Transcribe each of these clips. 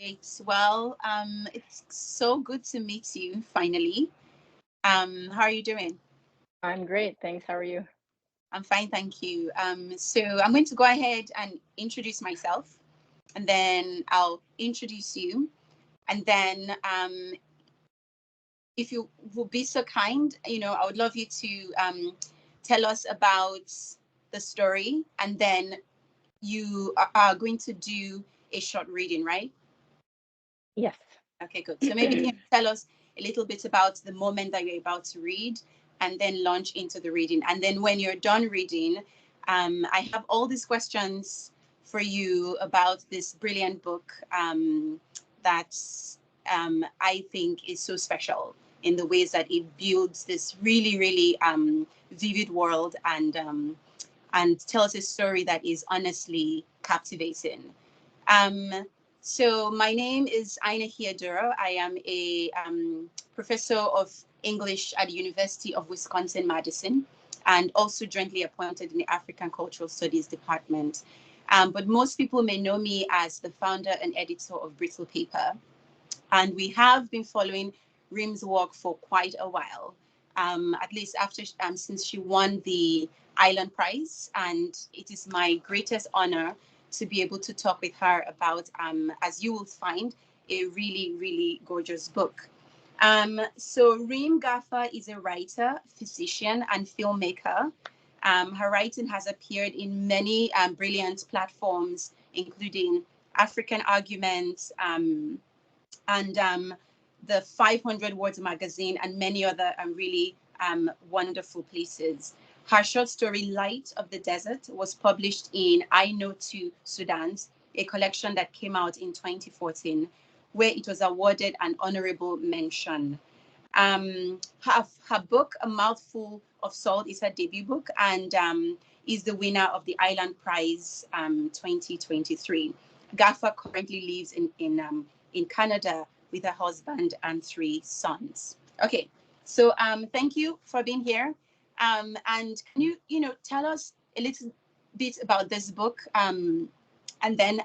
It's well, it's so good to meet you finally. How are you doing? I'm great, thanks. How are you? I'm fine, thank you. So I'm going to go ahead and introduce myself, and then I'll introduce you, and then if you would be so kind, I would love you to tell us about the story, and then you are going to do a short reading, right? Yes. Okay, good. So maybe can you tell us a little bit about the moment that you're about to read and then launch into the reading. And then when you're done reading, I have all these questions for you about this brilliant book that I think is so special in the ways that it builds this really, really vivid world and tells a story that is honestly captivating. Um, so my name is Ainehi Odoro. I am a professor of English at the University of Wisconsin-Madison and also jointly appointed in the African Cultural Studies Department. But most people may know me as the founder and editor of Brittle Paper. And we have been following Reem's work for quite a while, at least after since she won the Island Prize. And it is my greatest honor to be able to talk with her about, as you will find, a really, really gorgeous book. So Reem Gaafar is a writer, physician, and filmmaker. Her writing has appeared in many brilliant platforms, including African Arguments, and the 500 Words magazine, and many other really wonderful places. Her short story, Light of the Desert, was published in I Know Two Sudans, a collection that came out in 2014, where it was awarded an honorable mention. Her book, A Mouthful of Salt, is her debut book and is the winner of the Island Prize 2023. Gaafar currently lives in Canada with her husband and three sons. Okay, so thank you for being here. And can you tell us a little bit about this book? And then,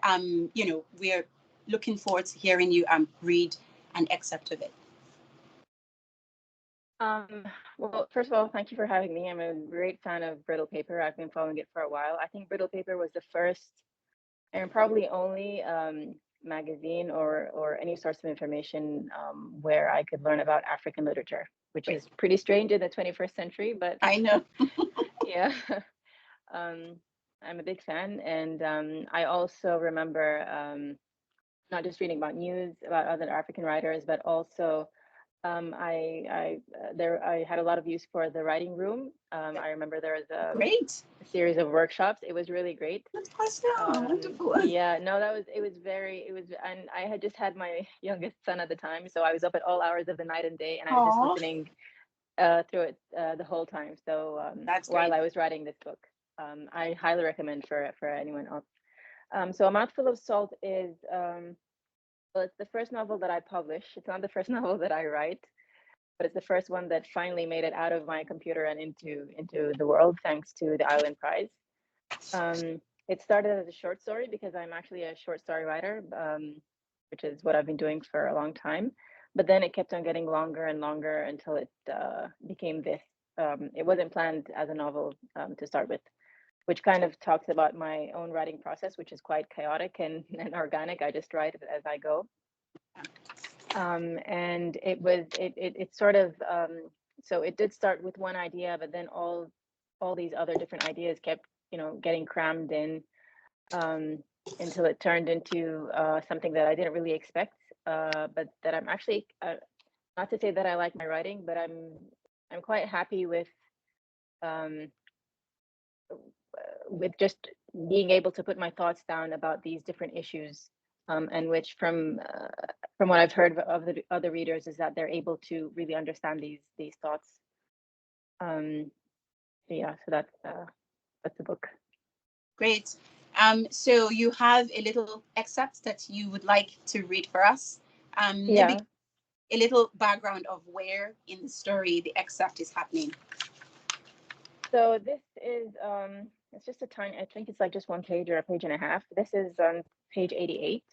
we're looking forward to hearing you read an excerpt of it. Well, first of all, thank you for having me. I'm a great fan of Brittle Paper. I've been following it for a while. I think Brittle Paper was the first and probably only magazine or any source of information where I could learn about African literature, which Great. is pretty strange in the 21st century, but I know. yeah. um, I'm a big fan. And I also remember not just reading about news about other African writers, but also I had a lot of use for the writing room. I remember there was Great. a series of workshops. It was really great. That's awesome. Wonderful. Yeah, no, and I had just had my youngest son at the time, so I was up at all hours of the night and day, and I was just Aw, listening through it the whole time. So that's while great. I was writing this book, I highly recommend for anyone else. So A Mouthful of Salt is well, it's the first novel that I publish. It's not the first novel that I write, but it's the first one that finally made it out of my computer and into the world thanks to the Island Prize. It started as a short story because I'm actually a short story writer, which is what I've been doing for a long time. But then it kept on getting longer and longer until it became this. It wasn't planned as a novel to start with, which kind of talks about my own writing process, which is quite chaotic and organic. I just write as I go. And it sort of so it did start with one idea, but then all these other different ideas kept getting crammed in until it turned into something that I didn't really expect, but that I'm actually not to say that I like my writing, but I'm quite happy um, with just being able to put my thoughts down about these different issues, and which from what I've heard of the other readers is that they're able to really understand these thoughts. Um, yeah, so that's the book. Great. So you have a little excerpt that you would like to read for us. Maybe Yeah. a little background of where in the story the excerpt is happening. So this is it's just a tiny. I think it's like just one page or a page and a half. This is on page 88.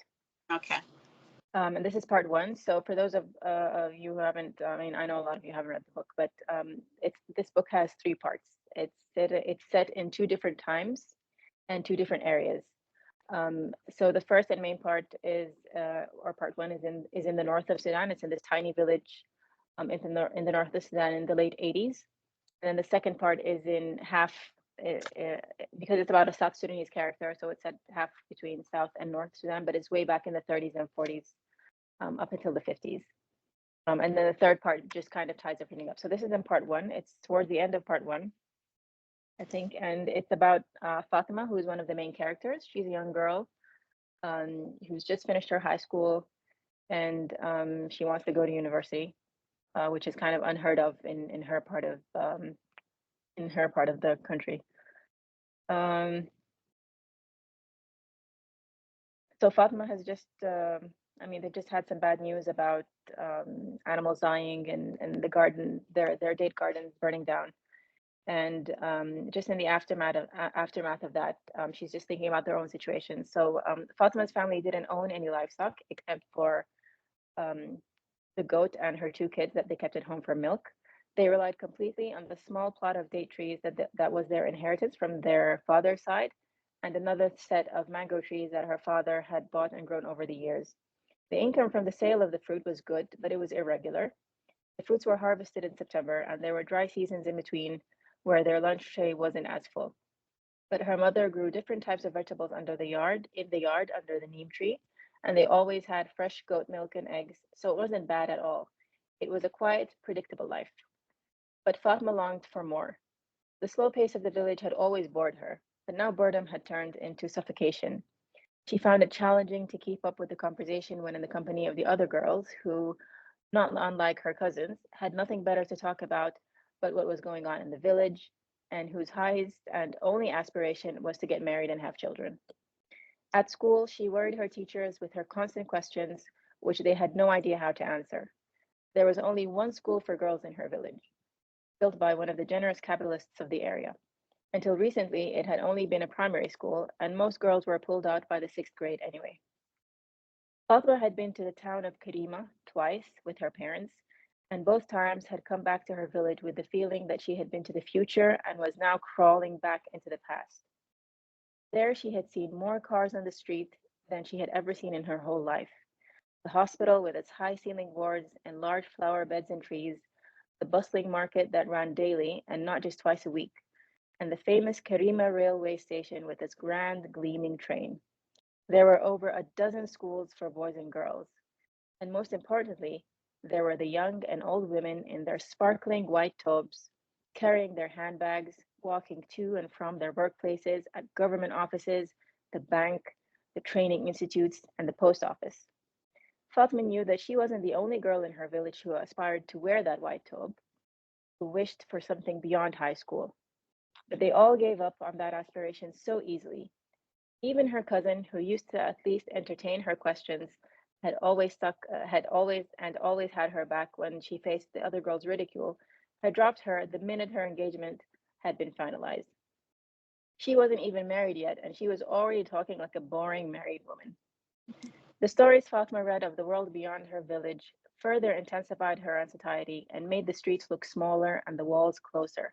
Okay. And this is part one. So for those of you who haven't, I mean, I know a lot of you haven't read the book, but this book has three parts. It's set in two different times and two different areas. So the first and main part is, or part one is in the north of Sudan. It's in this tiny village, in the north of Sudan in the late 80s. And then the second part is in half, because it's about a South Sudanese character, so it's at half between South and North Sudan, but it's way back in the 30s and 40s, up until the 50s. And then the third part just kind of ties everything up. So this is in part one. It's towards the end of part one, I think, and it's about Fatima, who is one of the main characters. She's a young girl who's just finished her high school, and she wants to go to university, which is kind of unheard of in her part of the country. So Fatima has just, I mean, they've just had some bad news about animals dying and the garden, their date gardens burning down. And just in the aftermath of that, she's just thinking about their own situation. So Fatima's family didn't own any livestock except for the goat and her two kids that they kept at home for milk. They relied completely on the small plot of date trees that was their inheritance from their father's side, and another set of mango trees that her father had bought and grown over the years. The income from the sale of the fruit was good, but it was irregular. The fruits were harvested in September, and there were dry seasons in between where their lunch tray wasn't as full. But her mother grew different types of vegetables in the yard under the neem tree, and they always had fresh goat milk and eggs, so it wasn't bad at all. It was a quiet, predictable life. But Fatma longed for more. The slow pace of the village had always bored her, but now boredom had turned into suffocation. She found it challenging to keep up with the conversation when in the company of the other girls who, not unlike her cousins, had nothing better to talk about but what was going on in the village, and whose highest and only aspiration was to get married and have children. At school, she worried her teachers with her constant questions, which they had no idea how to answer. There was only one school for girls in her village, built by one of the generous capitalists of the area. Until recently, it had only been a primary school, and most girls were pulled out by the sixth grade anyway. Fatma had been to the town of Karima twice with her parents, and both times had come back to her village with the feeling that she had been to the future and was now crawling back into the past. There she had seen more cars on the street than she had ever seen in her whole life. The hospital with its high ceiling boards and large flower beds and trees, the bustling market that ran daily and not just twice a week, and the famous Karima railway station with its grand gleaming train. There were over a dozen schools for boys and girls, and most importantly, there were the young and old women in their sparkling white tobes, carrying their handbags, walking to and from their workplaces at government offices, the bank, the training institutes, and the post office. Fatma knew that she wasn't the only girl in her village who aspired to wear that white tobe, who wished for something beyond high school. But they all gave up on that aspiration so easily. Even her cousin, who used to at least entertain her questions, had always had her back when she faced the other girl's ridicule, had dropped her the minute her engagement had been finalized. She wasn't even married yet, and she was already talking like a boring married woman. The stories Fatma read of the world beyond her village further intensified her anxiety and made the streets look smaller and the walls closer.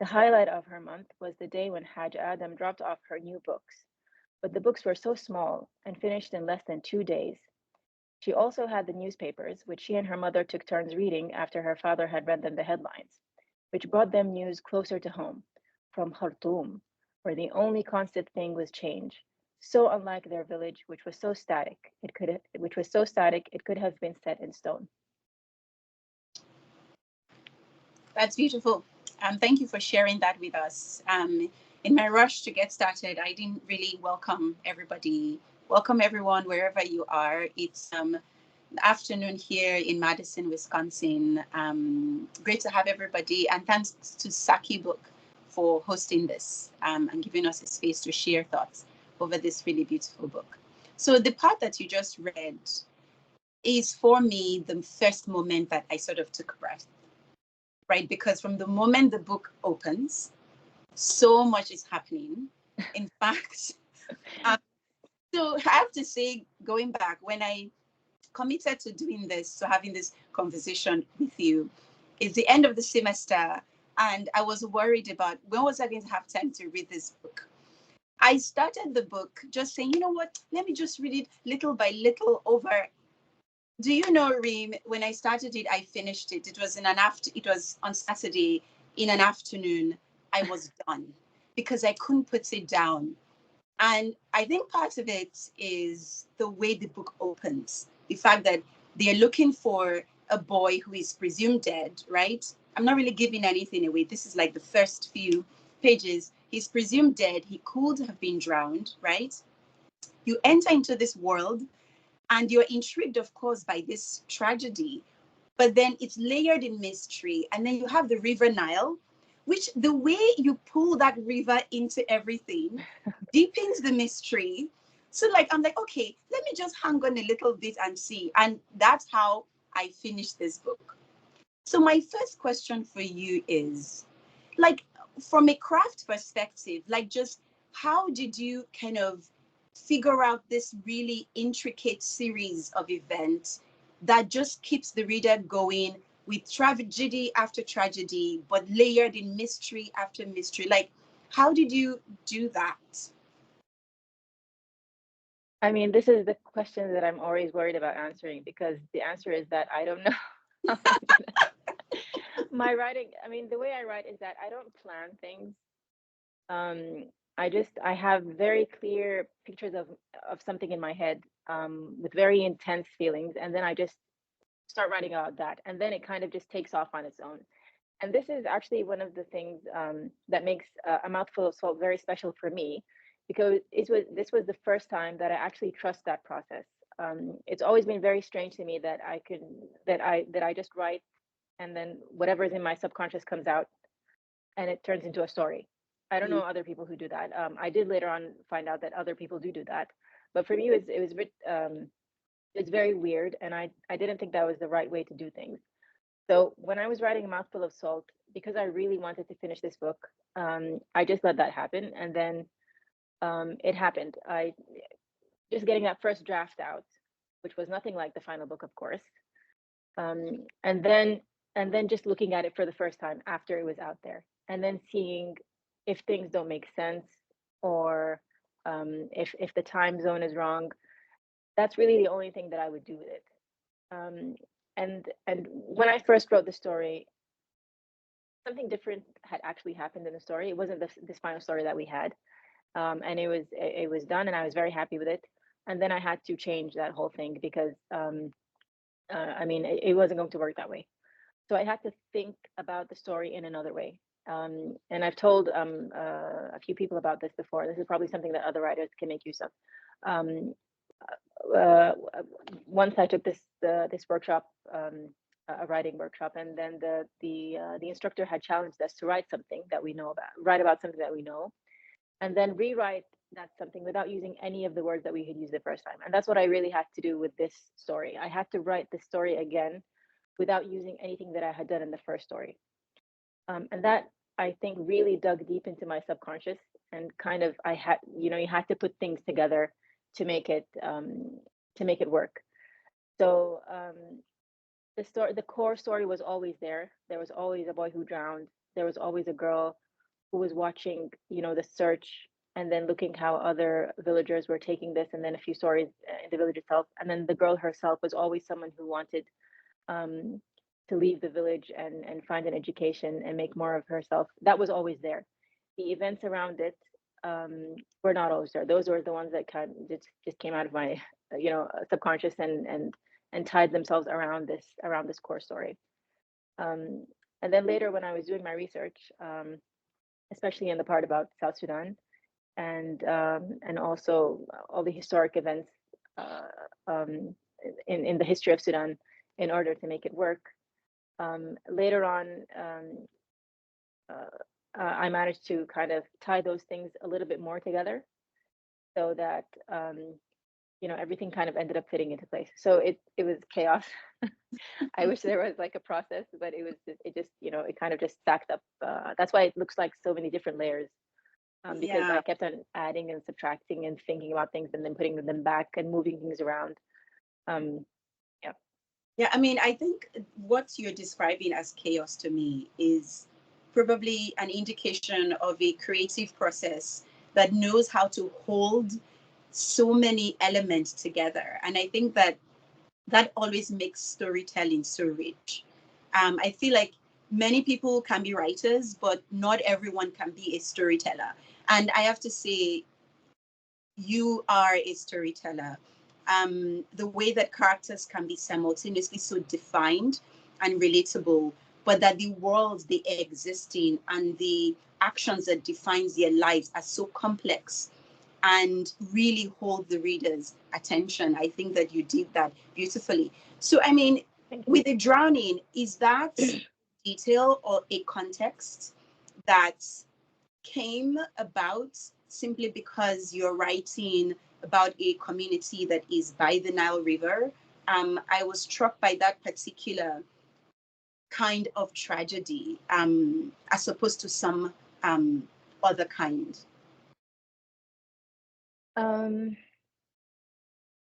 The highlight of her month was the day when Haj Adam dropped off her new books. But the books were so small and finished in less than 2 days. She also had the newspapers, which she and her mother took turns reading after her father had read them the headlines, which brought them news closer to home, from Khartoum, where the only constant thing was change. So unlike their village, which could have been set in stone. That's beautiful. Thank you for sharing that with us. In my rush to get started, I didn't really welcome everybody. Welcome everyone wherever you are. It's afternoon here in Madison, Wisconsin. Great to have everybody, and thanks to Saki Book for hosting this and giving us a space to share thoughts over this really beautiful book. So the part that you just read is for me the first moment that I sort of took a breath, right? Because from the moment the book opens, so much is happening. In fact, um, so I have to say, going back, when I committed to doing this, to having this conversation with you. It's the end of the semester, and I was worried about when was I going to have time to read this book. I started the book just saying, you know what, let me just read it little by little over. Do you know, Reem, when I started it, I finished it. It was on Saturday in an afternoon. I was done because I couldn't put it down. And I think part of it is the way the book opens. The fact that they're looking for a boy who is presumed dead, right? I'm not really giving anything away. This is like the first few pages. He's presumed dead. He could have been drowned, right? You enter into this world and you're intrigued, of course, by this tragedy, but then it's layered in mystery. And then you have the River Nile, which the way you pull that river into everything deepens the mystery. So, like, I'm like, okay, let me just hang on a little bit and see. And that's how I finished this book. So, my first question for you is, like, from a craft perspective, like, just how did you kind of figure out this really intricate series of events that just keeps the reader going with tragedy after tragedy, but layered in mystery after mystery? Like, how did you do that? I mean, this is the question that I'm always worried about answering, because the answer is that I don't know how I do that. My writing, I mean, the way I write is that I don't plan things. I have very clear pictures of something in my head, with very intense feelings, and then I just start writing about that, and then it kind of just takes off on its own. And this is actually one of the things, that makes A Mouthful of Salt very special for me, because this was the first time that I actually trust that process. It's always been very strange to me that I just write, and then whatever is in my subconscious comes out, and it turns into a story. I don't Mm, know other people who do that. I did later on find out that other people do that, but for me, it was a bit, it's very weird, and I didn't think that was the right way to do things. So when I was writing A Mouthful of Salt, because I really wanted to finish this book, I just let that happen, and then, it happened. I just getting that first draft out, which was nothing like the final book, of course, um, and then just looking at it for the first time after it was out there, and then seeing if things don't make sense, or, if the time zone is wrong. That's really the only thing that I would do with it. Um, and when I first wrote the story, something different had actually happened in the story. It wasn't this final story that we had, and it was done, and I was very happy with it. And then I had to change that whole thing because, I mean, it wasn't going to work that way. So I had to think about the story in another way. And I've told, a few people about this before. This is probably something that other writers can make use of. Um, uh, Once I took this workshop, a writing workshop, and then the instructor had challenged us to write about something that we know, and then rewrite that something without using any of the words that we had used the first time. And that's what I really had to do with this story. I had to write the story again without using anything that I had done in the first story. And that, I think, really dug deep into my subconscious, and kind of, I had, you had to put things together to make it, work. So, the core story was always there. There was always a boy who drowned. There was always a girl who was watching, the search, and then looking how other villagers were taking this, and then a few stories, in the village itself. And then the girl herself was always someone who wanted, um, to leave the village and find an education and make more of herself. That was always there. The events around it, were not always there. Those were the ones that kind of just came out of my, subconscious, and tied themselves around this core story. Um, and then later, when I was doing my research, especially in the part about South Sudan, and also all the historic events, uh, um, in the history of Sudan, in order to make it work. Later on, I managed to kind of tie those things a little bit more together, so that, everything kind of ended up fitting into place. So it was chaos. I wish there was like a process, but it kind of just stacked up. That's why it looks like so many different layers, because I yeah. kept on adding and subtracting and thinking about things, and then putting them back and moving things around. Um, Yeah, I mean, I think what you're describing as chaos to me is probably an indication of a creative process that knows how to hold so many elements together. And I think that that always makes storytelling so rich. I feel like many people can be writers, but not everyone can be a storyteller. And I have to say, you are a storyteller. The way that characters can be simultaneously so defined and relatable, but that the worlds they exist in and the actions that defines their lives are so complex and really hold the reader's attention. I think that you did that beautifully. So, I mean, Thank you. with the drowning, is that detail or a context that came about simply because you're writing about a community that is by the Nile River? I was struck by that particular kind of tragedy as opposed to some other kind. Um,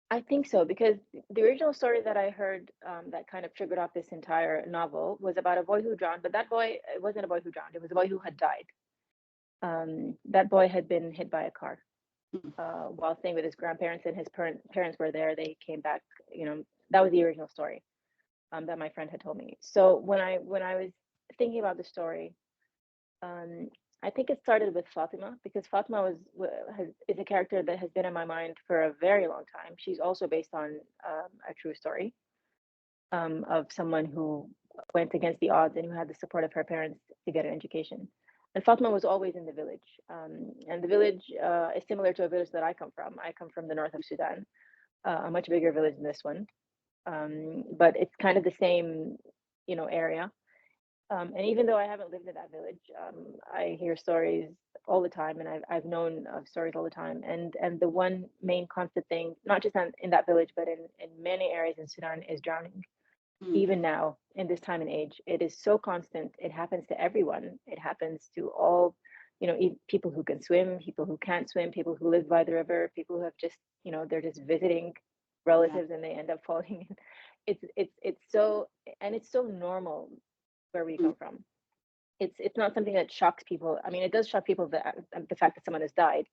I think so, because the original story that I heard that kind of triggered off this entire novel was about a boy who drowned, but that boy, it wasn't a boy who drowned, it was a boy who had died. That boy had been hit by a car while staying with his grandparents, and his parents were there. They came back, you know, that was the original story that my friend had told me. So when I was thinking about the story, um, I think it started with Fatima, because Fatima is a character that has been in my mind for a very long time. She's also based on a true story of someone who went against the odds and who had the support of her parents to get an education. And Fatima was always in the village. And the village is similar to a village that I come from. I come from the north of Sudan, a much bigger village than this one. But it's kind of the same, you know, area. And even though I haven't lived in that village, I hear stories all the time, and I've known of stories all the time. And the one main constant thing, not just in that village, but in many areas in Sudan, is drowning. Mm, Even now, in this time and age, it is so constant. It happens to everyone. It happens to all, you know, people who can swim, people who can't swim, people who live by the river, people who have just, you know, they're just visiting yeah. relatives and they end up falling in. It's so, and it's so normal where we Mm, come from. It's not something that shocks people. I mean, it does shock people, the fact that someone has died,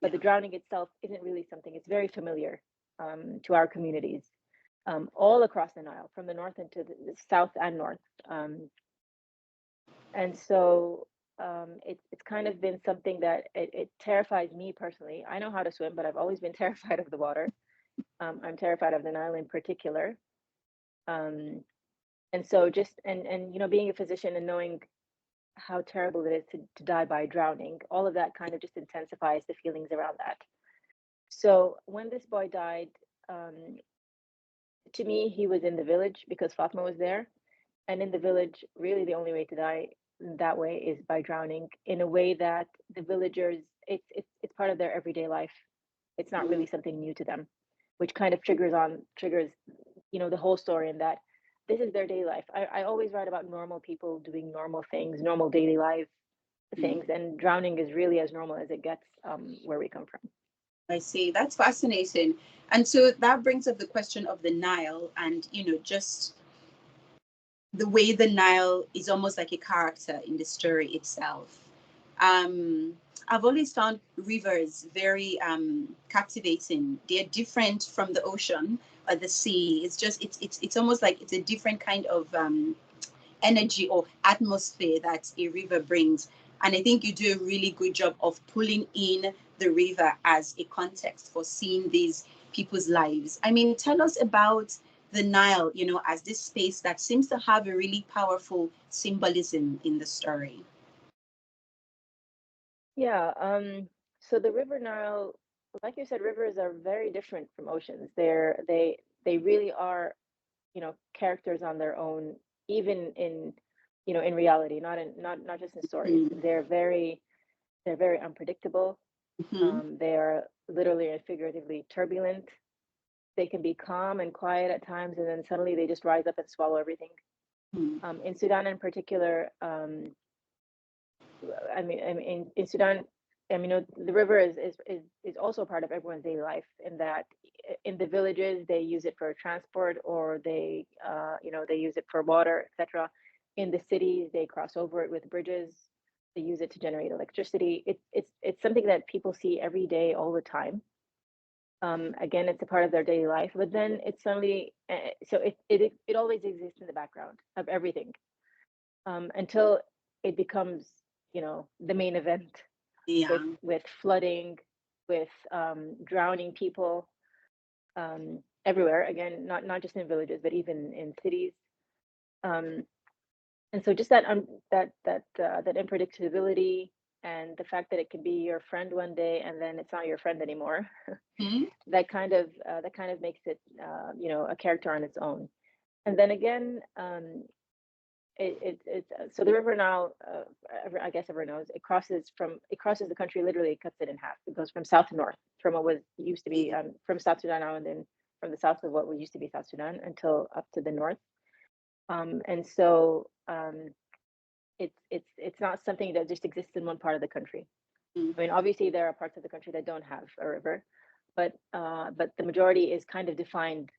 but yeah. the drowning itself isn't really something. It's very familiar to our communities all across the Nile, from the north into the south and north. Um, and so it's kind of been something that it terrifies me personally. I know how to swim, but I've always been terrified of the water. I'm terrified of the Nile in particular. Um, and so just and you know, being a physician and knowing how terrible it is to die by drowning, all of that kind of just intensifies the feelings around that. So when this boy died, um, to me, he was in the village because Fatma was there. And in the village, really the only way to die that way is by drowning, in a way that the villagers, it's part of their everyday life. It's not Mm, really something new to them, which kind of triggers, you know, the whole story, in that this is their daily life. I always write about normal people doing normal things, normal daily life mm. things, and drowning is really as normal as it gets where we come from. I see. That's fascinating. And so that brings up the question of the Nile and, just the way the Nile is almost like a character in the story itself. Um, I've always found rivers very captivating. They're different from the ocean or the sea. It's almost like it's a different kind of energy or atmosphere that a river brings. And I think you do a really good job of pulling in the river as a context for seeing these people's lives. I mean, tell us about the Nile, as this space that seems to have a really powerful symbolism in the story. Yeah. So the River Nile, like you said, rivers are very different from oceans. They really are, you know, characters on their own, even in, you know, in reality, not just in stories. Mm-hmm. They're very unpredictable. Mm-hmm. They are literally and figuratively turbulent. They can be calm and quiet at times, and then suddenly they just rise up and swallow everything. In Sudan in particular, I mean, in Sudan, I mean, the river is also part of everyone's daily life, in that in the villages they use it for transport, or they they use it for water, etc. In the cities they cross over it with bridges. They use it to generate electricity. It's something that people see every day, all the time. Again, it's a part of their daily life, but then it's suddenly so it always exists in the background of everything, until it becomes, the main event, Yeah. with flooding, with drowning people, everywhere. Again, not just in villages, but even in cities. Um, and so just that unpredictability, and the fact that it can be your friend one day and then it's not your friend anymore. Hmm. That kind of makes it, a character on its own. And then again, so the river Nile, I guess everyone knows, it crosses the country. Literally, it cuts it in half. It goes from south to north, from what was used to be, from South Sudan now, and then from the south of what was used to be South Sudan, until up to the north. And so it's not something that just exists in one part of the country. I mean, obviously there are parts of the country that don't have a river, but the majority is kind of defined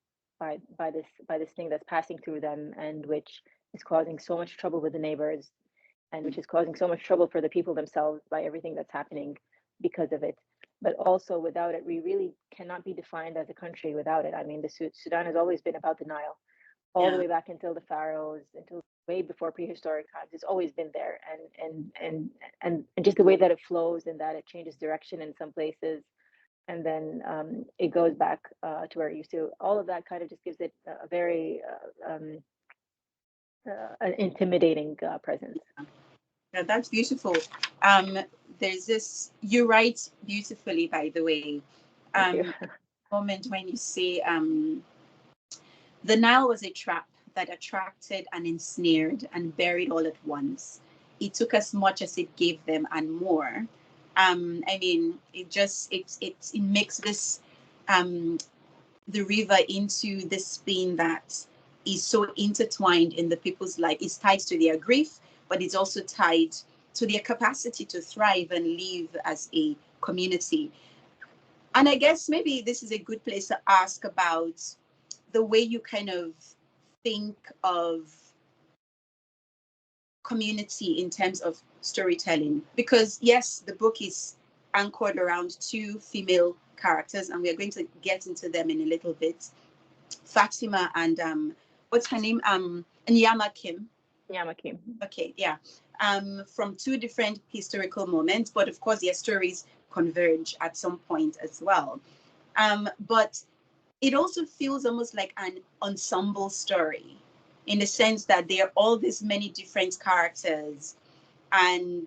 by this thing that's passing through them, and which is causing so much trouble with the neighbors, and which is causing so much trouble for the people themselves by everything that's happening because of it. But also, without it, we really cannot be defined as a country without it. I mean, the Sudan has always been about the Nile, all the Yeah. way back until the pharaohs, until way before prehistoric times. It's always been there, and just the way that it flows, and that it changes direction in some places, and then it goes back to where it used to. All of that kind of just gives it a very an intimidating presence. Yeah, that's beautiful. Um, there's this, you write beautifully, by the way. Thank you. Moment when you say, the Nile was a trap that attracted and ensnared and buried all at once. It took as much as it gave them and more. I mean, it makes this, um, the river into this thing that is so intertwined in the people's life. It's tied to their grief, but it's also tied to their capacity to thrive and live as a community. And I guess maybe this is a good place to ask about the way you kind of think of community in terms of storytelling. Because, yes, the book is anchored around two female characters, and we're going to get into them in a little bit. Fatima and what's her name? Nyama Kim. Yamaki. Okay, yeah. From two different historical moments, but of course their stories converge at some point as well. But it also feels almost like an ensemble story, in the sense that there are all these many different characters, and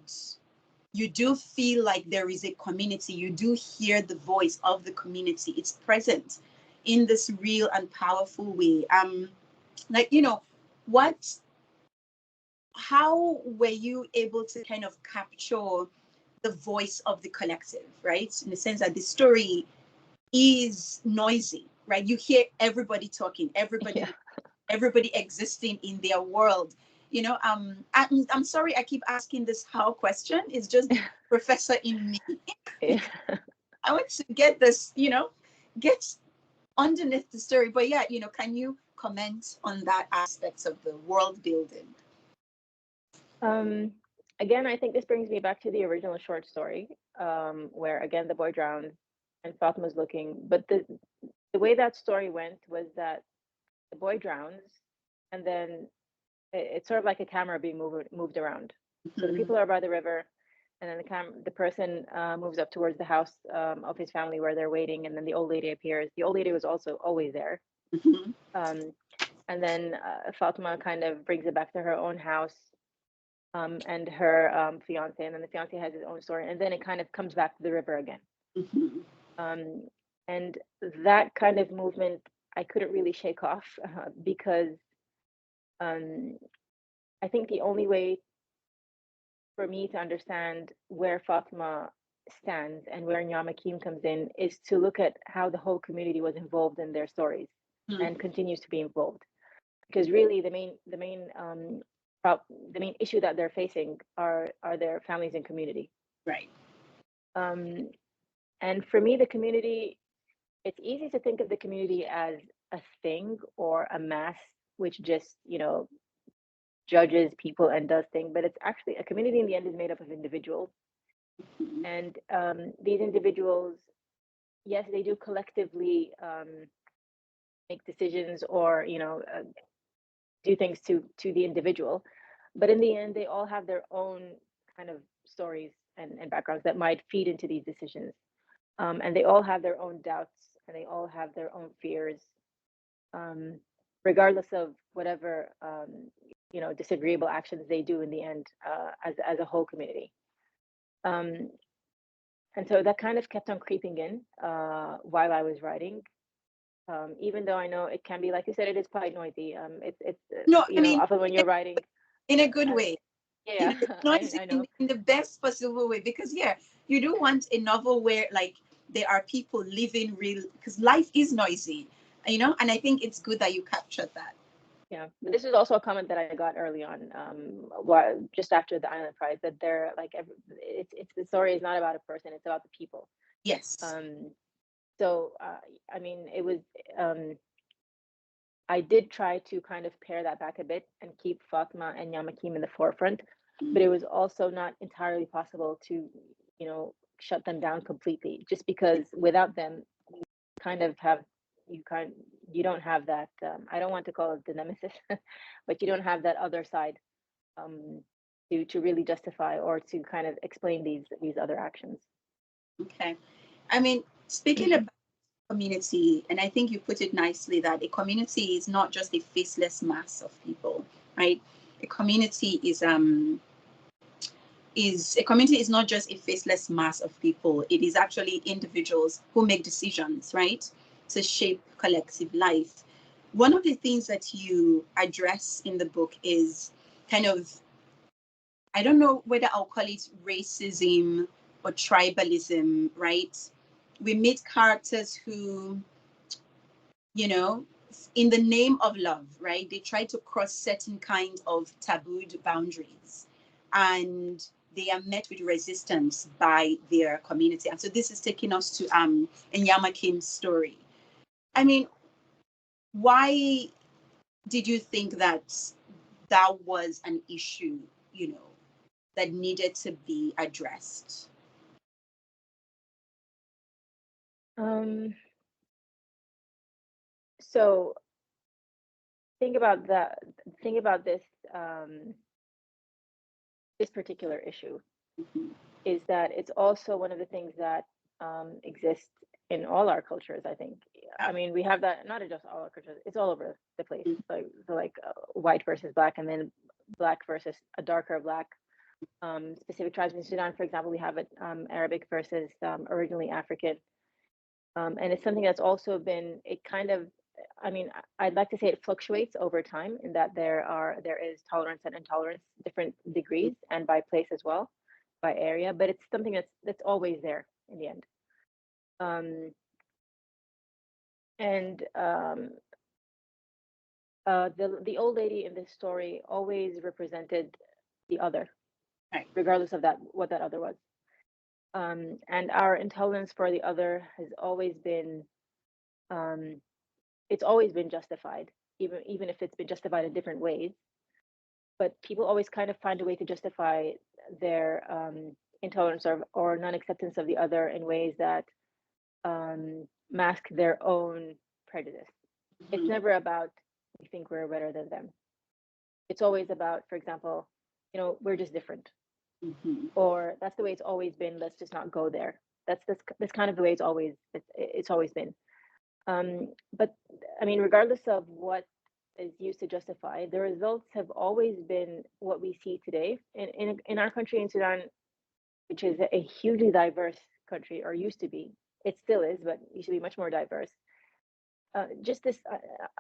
you do feel like there is a community. You do hear the voice of the community. It's present in this real and powerful way. Like, what, how were you able to kind of capture the voice of the collective, right? In the sense that the story is noisy, right? You hear everybody talking, Yeah. everybody existing in their world. I'm sorry I keep asking this how question. It's just the professor in me. Yeah. I want to get this, get underneath the story. But yeah, can you comment on that aspect of the world building? Um, Again, I think this brings me back to the original short story, where again the boy drowns and Fatma's looking. But the way that story went was that the boy drowns, and then it's sort of like a camera being moved around. So the Mhm. people are by the river, and then the person moves up towards the house of his family where they're waiting, and then the old lady appears. The old lady was also always there. Mhm. Um, and then Fatima kind of brings it back to her own house, and her fiance, and then the fiance has his own story, and then it kind of comes back to the river again. Mhm. Um, and that kind of movement I couldn't really shake off, because um, I think the only way for me to understand where Fatima stands and where Nyamakim comes in is to look at how the whole community was involved in their stories Mhm. and continues to be involved. Because really, the main issue that they're facing are their families and community. Right. Um, and for me, the community, it's easy to think of the community as a thing or a mass which just, judges people and does things, but it's actually a community in the end is made up of individuals. And these individuals, yes, they do collectively make decisions or, do things to the individual, but in the end, they all have their own kind of stories and backgrounds that might feed into these decisions. And they all have their own doubts and they all have their own fears, um, regardless of whatever disagreeable actions they do in the end, as a whole community. Um, and so that kind of kept on creeping in while I was writing. Even though I know it can be, like you said, it is quite noisy. It's No, I mean, often when you're writing, in a good I, way. yeah, Not I know. in the best possible way, because yeah, you do want a novel where like there are people living real, because life is noisy, and I think it's good that you captured that. Yeah, this is also a comment that I got early on, just after the Island Prize, that they're like, it's the story is not about a person, it's about the people. Yes. Um, so I mean, it was I did try to kind of pare that back a bit and keep Fatma and Yamakim in the forefront, but it was also not entirely possible to, shut them down completely, just because without them, kind of have you kind you don't have that. I don't want to call it the nemesis, but you don't have that other side um, to really justify or to kind of explain these other actions. Okay. I mean, speaking about community, and I think you put it nicely that a community is not just a faceless mass of people, right? A community is a community is not just a faceless mass of people. It is actually individuals who make decisions, right, to shape collective life. One of the things that you address in the book is kind of, I don't know whether I'll call it racism or tribalism, right? We meet characters who, you know, in the name of love, right? They try to cross certain kinds of tabooed boundaries, and they are met with resistance by their community. And so this is taking us to Nyama Kim's story. I mean, why did you think that that was an issue, you know, that needed to be addressed? Um, so think about that. Think about this. This particular issue Mm-hmm. is that it's also one of the things that exists in all our cultures. I think. I mean, we have that not just all our cultures; it's all over the place. Like white versus black, and then black versus a darker black. Specific tribes in Sudan, for example, we have it Arabic versus originally African, and it's something that's also been it kind of. I mean, I'd like to say it fluctuates over time in that there is tolerance and intolerance, different degrees, and by place as well, by area. But it's something that's always there in the end. Um, and the old lady in this story always represented the other, Right. regardless of that what that other was. And our intolerance for the other has always been um, it's always been justified, even if it's been justified in different ways. But people always kind of find a way to justify their intolerance or non-acceptance of the other in ways that mask their own prejudice. It's Mm-hmm. never about we think we're better than them. It's always about, for example, we're just different, Mm-hmm. or that's the way it's always been. Let's just not go there. That's kind of the way it's always been. But I mean, regardless of what is used to justify, the results have always been what we see today in our country in Sudan, which is a hugely diverse country, or used to be. It still is, but used to be much more diverse. Just this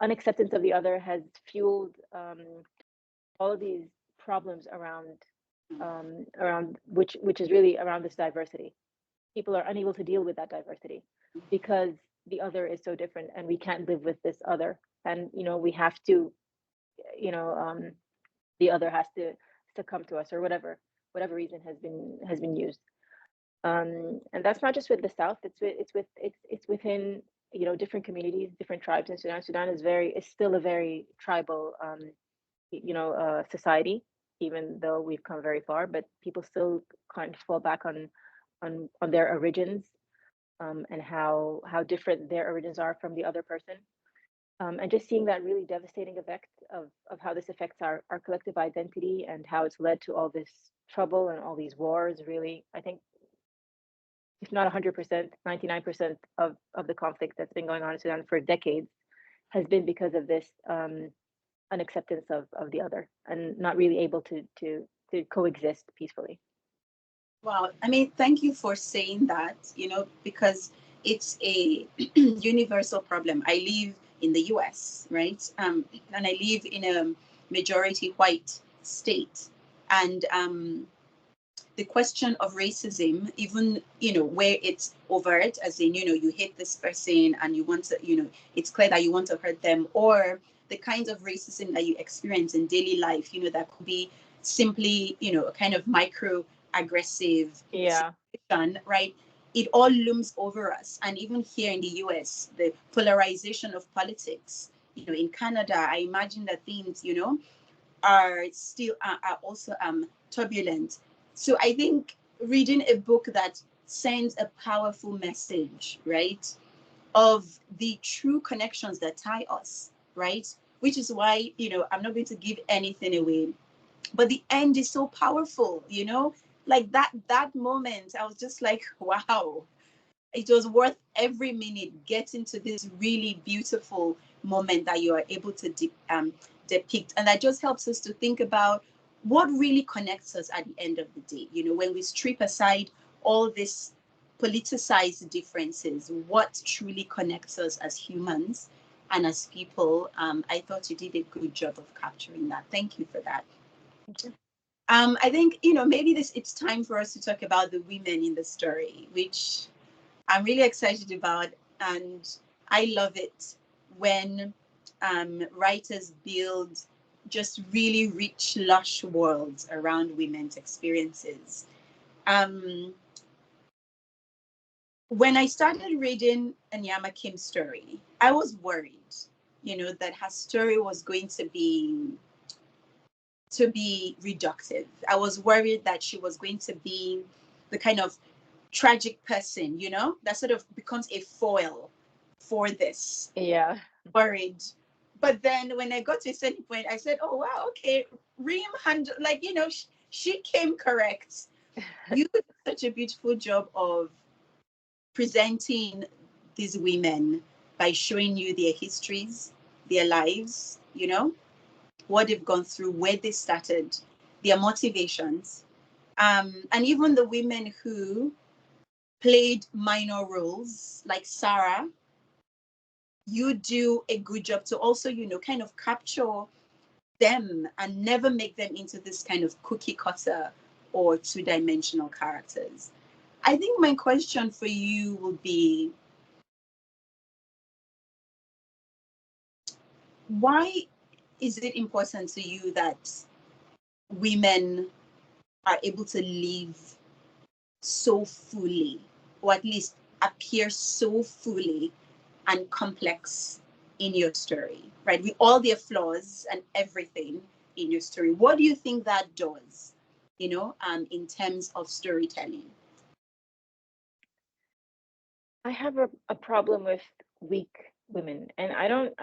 unacceptance of the other has fueled all of these problems around which is really around this diversity. People are unable to deal with that diversity because the other is so different and we can't live with this other, and we have to you know the other has to come to us, or whatever reason has been used. And that's not just with the South. It's within, you know, different communities, different tribes in Sudan. Sudan is still a very tribal, you know, society, even though we've come very far. But people still kind of fall back on their origins, and how different their origins are from the other person. And just seeing that really devastating effect of how this affects our collective identity and how it's led to all this trouble and all these wars, really, I think, if not 100%, 99% of the conflict that's been going on in Sudan for decades has been because of this, unacceptance of the other and not really able to coexist peacefully. Wow. I mean, thank you for saying that, because it's a universal problem. I live in the US, right? And I live in a majority white state. And the question of racism, even, where it's overt, as in, you hate this person and you want to, it's clear that you want to hurt them, or the kinds of racism that you experience in daily life, that could be simply, a kind of micro aggressive Yeah. situation, right? It all looms over us. And even here in the US, the polarization of politics, in Canada, I imagine that things, are still are also turbulent. So I think reading a book that sends a powerful message, right, of the true connections that tie us, right, which is why, I'm not going to give anything away, but the end is so powerful, like that moment. I was just like, wow, it was worth every minute getting to this really beautiful moment that you are able to depict. And that just helps us to think about what really connects us at the end of the day. When we strip aside all these politicized differences, what truly connects us as humans and as people. I thought you did a good job of capturing that. Thank you for that. Thank you. I think, maybe it's time for us to talk about the women in the story, which I'm really excited about, and I love it when writers build just really rich, lush worlds around women's experiences. Um, when I started reading Anyama Kim's story, I was worried, that her story was going to be reductive. I was worried that she was going to be the kind of tragic person, that sort of becomes a foil for this. Yeah. Worried. But then when I got to a certain point, I said, oh, wow, okay, Reem, like, she came correct. You did such a beautiful job of presenting these women by showing you their histories, their lives, what they've gone through, where they started, their motivations, and even the women who played minor roles, like Sarah. You do a good job to also, kind of capture them and never make them into this kind of cookie cutter or two-dimensional characters. I think my question for you would be, why is it important to you that women are able to live so fully, or at least appear so fully and complex in your story, right? With all their flaws and everything in your story. What do you think that does, in terms of storytelling? I have a problem with weak women, and I don't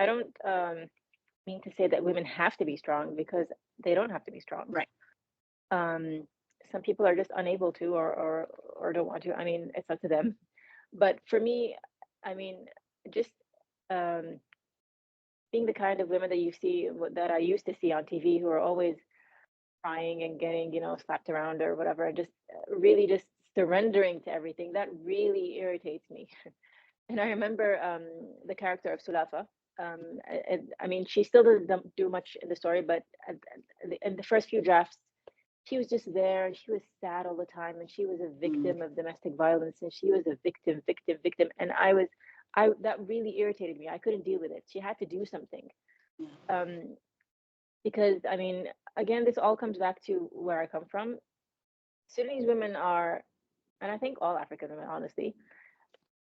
mean to say that women have to be strong, because they don't have to be strong. Right. Um, some people are just unable to, or don't want to. I mean, it's up to them. But for me, I mean, just um, being the kind of women that you see, that I used to see on TV, who are always crying and getting, slapped around or whatever, and just really just surrendering to everything. That really irritates me. And I remember the character of Sulafa. I mean, she still doesn't do much in the story, but in the first few drafts, she was just there, and she was sad all the time, and she was a Mm. victim of domestic violence, and she was a victim, victim, victim. And I that really irritated me. I couldn't deal with it. She had to do something. Yeah. Because I mean, again, this all comes back to where I come from. Sudanese women are and I think all African women, honestly,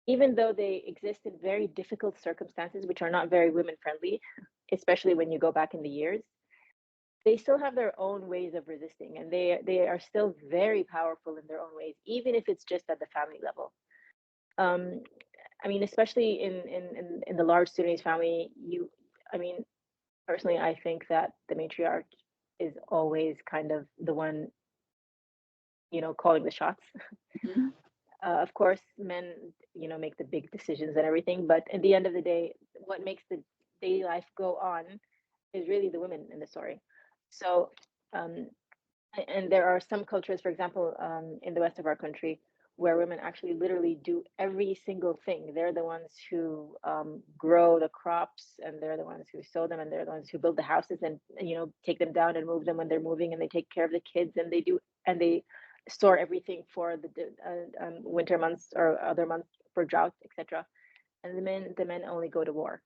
even though they exist in very difficult circumstances, which are not very women friendly, especially when you go back in the years, they still have their own ways of resisting, and they are still very powerful in their own ways, even if it's just at the family level. Um, I mean, especially in the large Sudanese family, I mean, personally, I think that the matriarch is always kind of the one, calling the shots. Mm-hmm. Of course, men, make the big decisions and everything, but at the end of the day, what makes the daily life go on is really the women in the story. So, um, and there are some cultures, for example, in the west of our country, where women actually literally do every single thing. They're the ones who grow the crops, and they're the ones who sow them, and they're the ones who build the houses, and take them down and move them when they're moving, and they take care of the kids, and they store everything for the winter months or other months for drought, etc. And the men only go to war.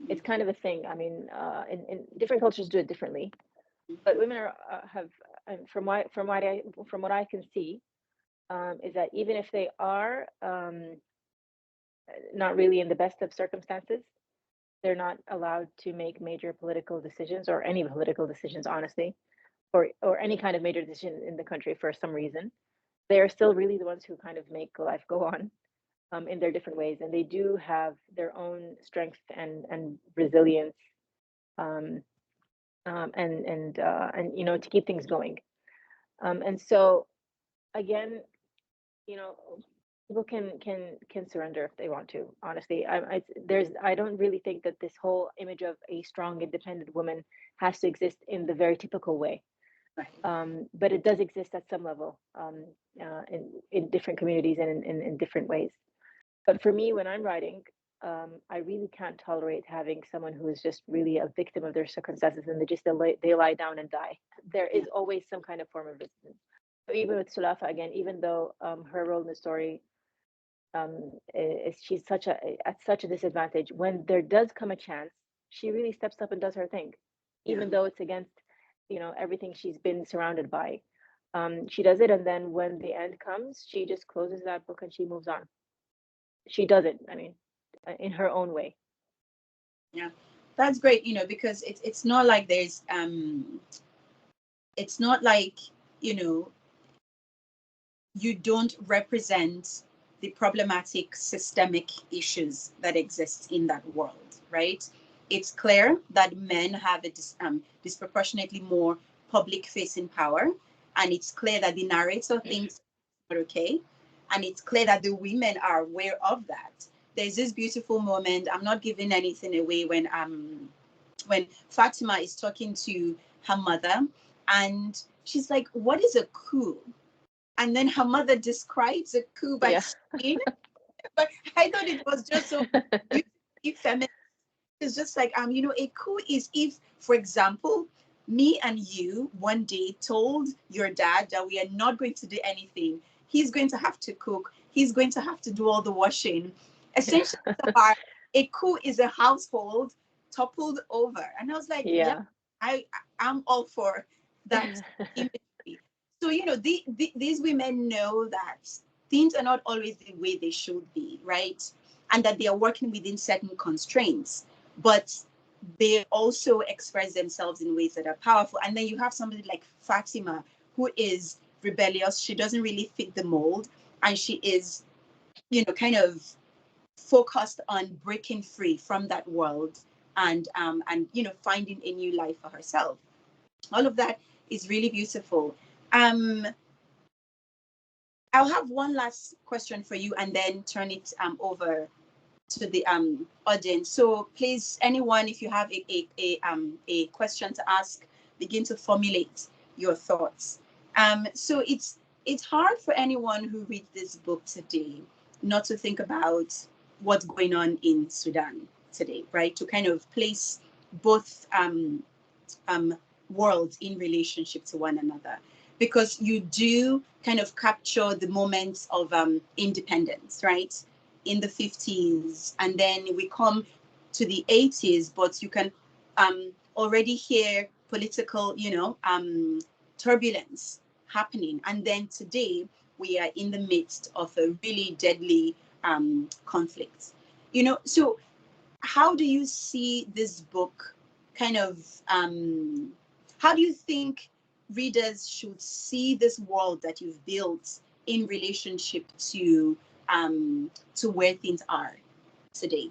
It's kind of a thing. I mean, in different cultures do it differently, but women are have from what I can see, is that even if they are not really in the best of circumstances, they're not allowed to make major political decisions, or any political decisions, honestly, or any kind of major decision in the country for some reason. They are still really the ones who kind of make life go on, in their different ways, and they do have their own strength and resilience, um, and to keep things going. And so again, you know, people can surrender if they want to. Honestly, I don't really think that this whole image of a strong, independent woman has to exist in the very typical way. Right. But it does exist at some level, in different communities and in different ways. But for me, when I'm writing, I really can't tolerate having someone who is just really a victim of their circumstances, and they lie down and die. There Yeah. is always some kind of form of resistance. So even with Sulafa, again, even though her role in the story, is she's at such a disadvantage, when there does come a chance, she really steps up and does her thing, Yeah. even though it's against everything she's been surrounded by. She does it, and then when the end comes, she just closes that book and she moves on. She does it, I mean, in her own way. Yeah. That's great, because it's not like it's not like, you know, you don't represent the problematic systemic issues that exist in that world, right? It's clear that men have a disproportionately more public facing power, and it's clear that the narrator thinks are okay, and it's clear that the women are aware of that. There's this beautiful moment. I'm not giving anything away when Fatima is talking to her mother, and she's like, "What is a coup?" And then her mother describes a coup by Yeah. saying, but I thought it was just so beautifully feminine. It's just like, a coup is if, for example, me and you one day told your dad that we are not going to do anything. He's going to have to cook. He's going to have to do all the washing. Essentially, a coup is a household toppled over. And I was like, yeah, Yeah. I'm all for that imagery. So, these women know that things are not always the way they should be, right? And that they are working within certain constraints, but they also express themselves in ways that are powerful. And then you have somebody like Fatima, who is rebellious. She doesn't really fit the mold, and she is, kind of focused on breaking free from that world, and finding a new life for herself. All of that is really beautiful. Um, I'll have one last question for you, and then turn it over to the audience. So please, anyone, if you have a question to ask, begin to formulate your thoughts. So it's hard for anyone who reads this book today not to think about what's going on in Sudan today, right? To kind of place both um, worlds in relationship to one another, because you do kind of capture the moments of independence, right? In the 50s, and then we come to the 80s, but you can already hear political, turbulence happening. And then today, we are in the midst of a really deadly conflict. So how do you see this book kind of how do you think readers should see this world that you've built in relationship to where things are today?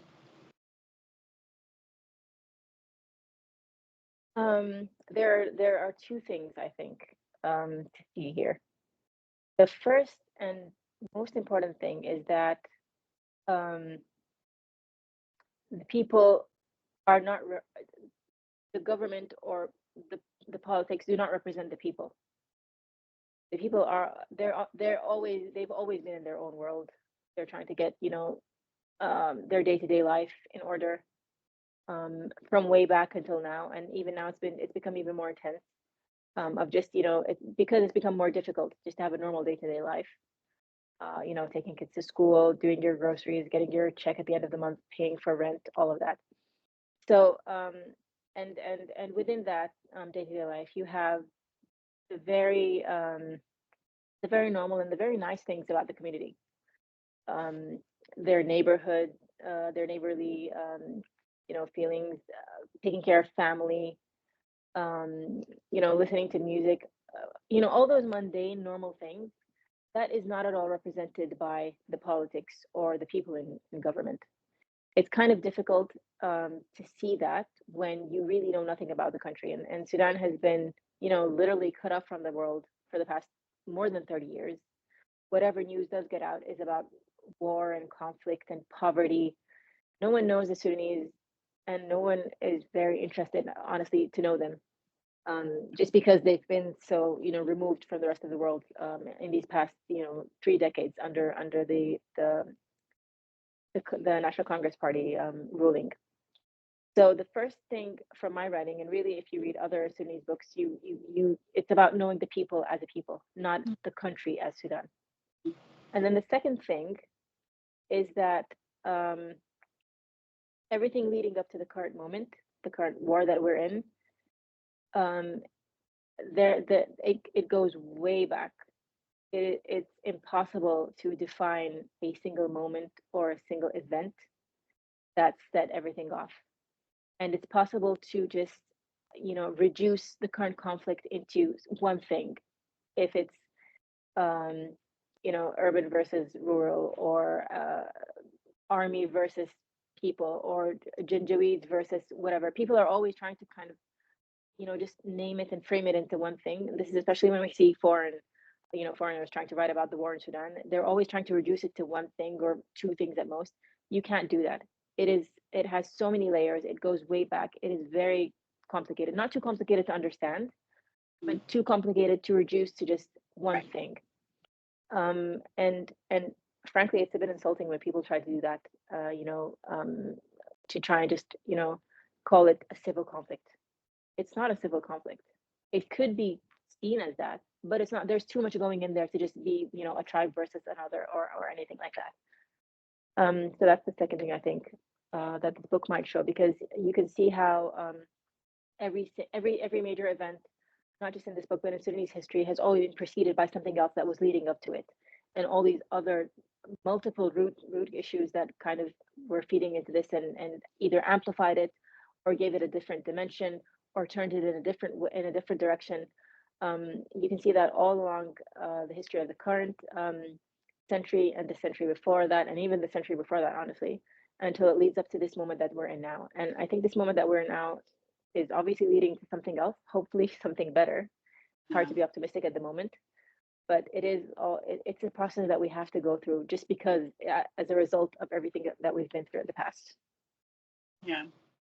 There are two things I think to see here. The first and most important thing is that the people are not the government or the politics do not represent the people. The people are they've always been in their own world. They're trying to get their day-to-day life in order, from way back until now, and even now it's become even more intense, of just because it's become more difficult just to have a normal day-to-day life, taking kids to school, doing your groceries, getting your check at the end of the month, paying for rent, all of that. So and within that day-to-day life, you have the very normal and the very nice things about the community, their neighborhood, their neighborly feelings, taking care of family, listening to music, all those mundane normal things that is not at all represented by the politics or the people in government. It's kind of difficult to see that when you really know nothing about the country. And Sudan has been, literally cut off from the world for the past more than 30 years. Whatever news does get out is about war and conflict and poverty. No one knows the Sudanese, and no one is very interested, honestly, to know them. Just because they've been so, removed from the rest of the world in these past, 3 decades under the National Congress Party ruling. So the first thing from my writing, and really if you read other Sudanese books, it's about knowing the people as a people, not the country as Sudan. And then the second thing is that everything leading up to the current moment, the current war that we're in, it goes way back. It's impossible to define a single moment or a single event that set everything off. And it's possible to just, reduce the current conflict into one thing. If it's, urban versus rural, or army versus people, or Janjaweeds versus whatever. People are always trying to kind of, just name it and frame it into one thing. This is especially when we see foreigners trying to write about the war in Sudan. They're always trying to reduce it to one thing or two things at most. You can't do that. It has so many layers. It goes way back. It is very complicated. Not too complicated to understand, but too complicated to reduce to just one thing. And frankly, it's a bit insulting when people try to do that. To try and just call it a civil conflict. It's not a civil conflict. It could be seen as that, but it's not. There's too much going in there to just be a tribe versus another, or anything like that. So that's the second thing I think that the book might show, because you can see how every major event, not just in this book, but in Sudanese history, has always been preceded by something else that was leading up to it, and all these other multiple root issues that kind of were feeding into this, and either amplified it, or gave it a different dimension, or turned it in a different direction. You can see that all along the history of the current century, and the century before that, and even the century before that, honestly, until it leads up to this moment that we're in now. And I think this moment that we're in now is obviously leading to something else, hopefully something better. It's hard to be optimistic at the moment, but it's a process that we have to go through, just because as a result of everything that we've been through in the past. Yeah.